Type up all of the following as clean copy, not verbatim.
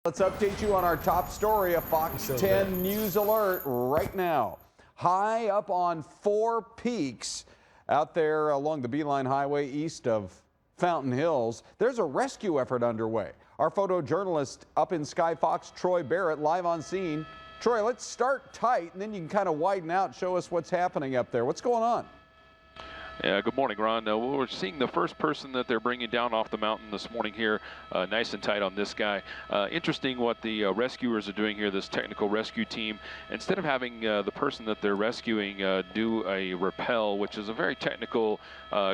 Let's update you on our top story, a Fox 10 news alert right now. High up on Four Peaks out there along the Beeline Highway east of Fountain Hills, there's a rescue effort underway. Our photojournalist up in SkyFox, Troy Barrett, live on scene. Troy, let's start tight and then you can kind of widen out, show us what's happening up there. What's going on? Yeah, good morning, Ron. We're seeing the first person that they're bringing down off the mountain this morning here, nice and tight on this guy. Interesting what the rescuers are doing here, this technical rescue team. Instead of having the person that they're rescuing do a rappel, which is a very technical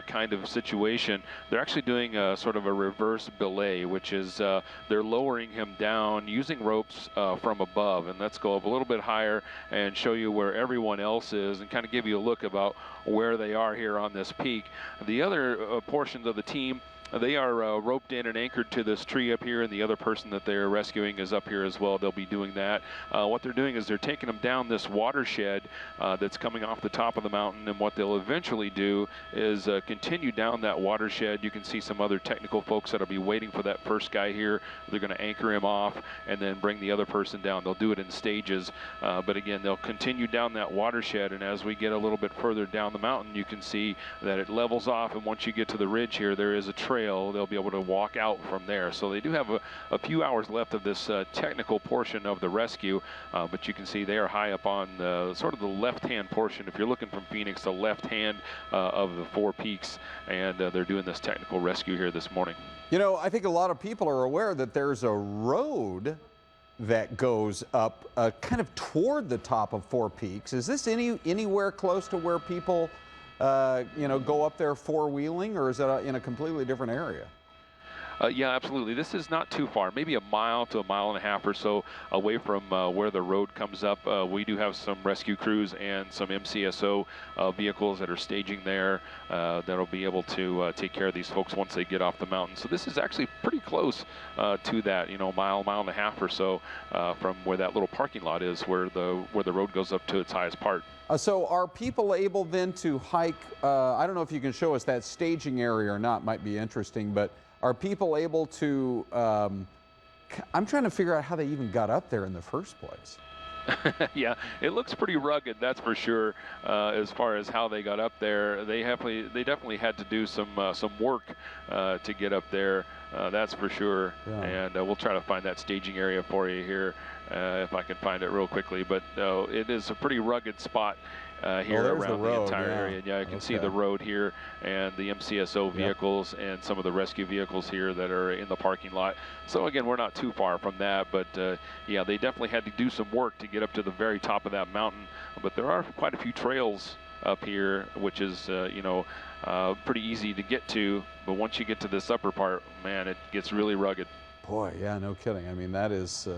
kind of situation, they're actually doing sort of a reverse belay, which is they're lowering him down using ropes from above. And let's go up a little bit higher and show you where everyone else is and kind of give you a look about where they are here on this peak. The other portions of the team, they are roped in and anchored to this tree up here, and the other person that they're rescuing is up here as well. They'll be doing that. What they're doing is they're taking them down this watershed that's coming off the top of the mountain, and what they'll eventually do is continue down that watershed. You can see some other technical folks that'll be waiting for that first guy here. They're going to anchor him off and then bring the other person down. They'll do it in stages, but again, they'll continue down that watershed, and as we get a little bit further down the mountain, you can see that it levels off, and once you get to the ridge here, there is a trail. They'll be able to walk out from there. So they do have a few hours left of this technical portion of the rescue, but you can see they are high up on sort of the left-hand portion. If you're looking from Phoenix, the left hand of the Four Peaks, and they're doing this technical rescue here this morning. You know, I think a lot of people are aware that there's a road that goes up kind of toward the top of Four Peaks. Is this anywhere close to where people you know, go up there four-wheeling, or is that in a completely different area? Yeah, absolutely. This is not too far, maybe a mile to a mile and a half or so away from where the road comes up. We do have some rescue crews and some MCSO vehicles that are staging there that'll be able to take care of these folks once they get off the mountain. So this is actually pretty close to that, you know, mile and a half or so from where that little parking lot is, where the road goes up to its highest part. So are people able then to hike, I don't know if you can show us that staging area or not, might be interesting, but are people able to, I'm trying to figure out how they even got up there in the first place. Yeah, it looks pretty rugged, that's for sure. As far as how they got up there, they definitely had to do some work to get up there. That's for sure. Yeah. And we'll try to find that staging area for you here if I can find it real quickly. But it is a pretty rugged spot here around the entire area. And yeah, you can see the road here and the MCSO vehicles and some of the rescue vehicles here that are in the parking lot. So again, we're not too far from that, but yeah, they definitely had to do some work to get up to the very top of that mountain. But there are quite a few trails up here, which is you know, pretty easy to get to. But once you get to this upper part, man, it gets really rugged. Boy, yeah, no kidding. I mean, that is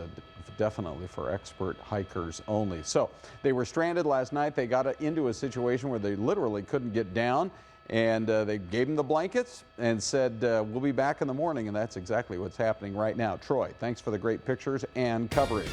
definitely for expert hikers only. So they were stranded last night. They got into a situation where they literally couldn't get down, and they gave them the blankets and said, we'll be back in the morning, and that's exactly what's happening right now. Troy, thanks for the great pictures and coverage.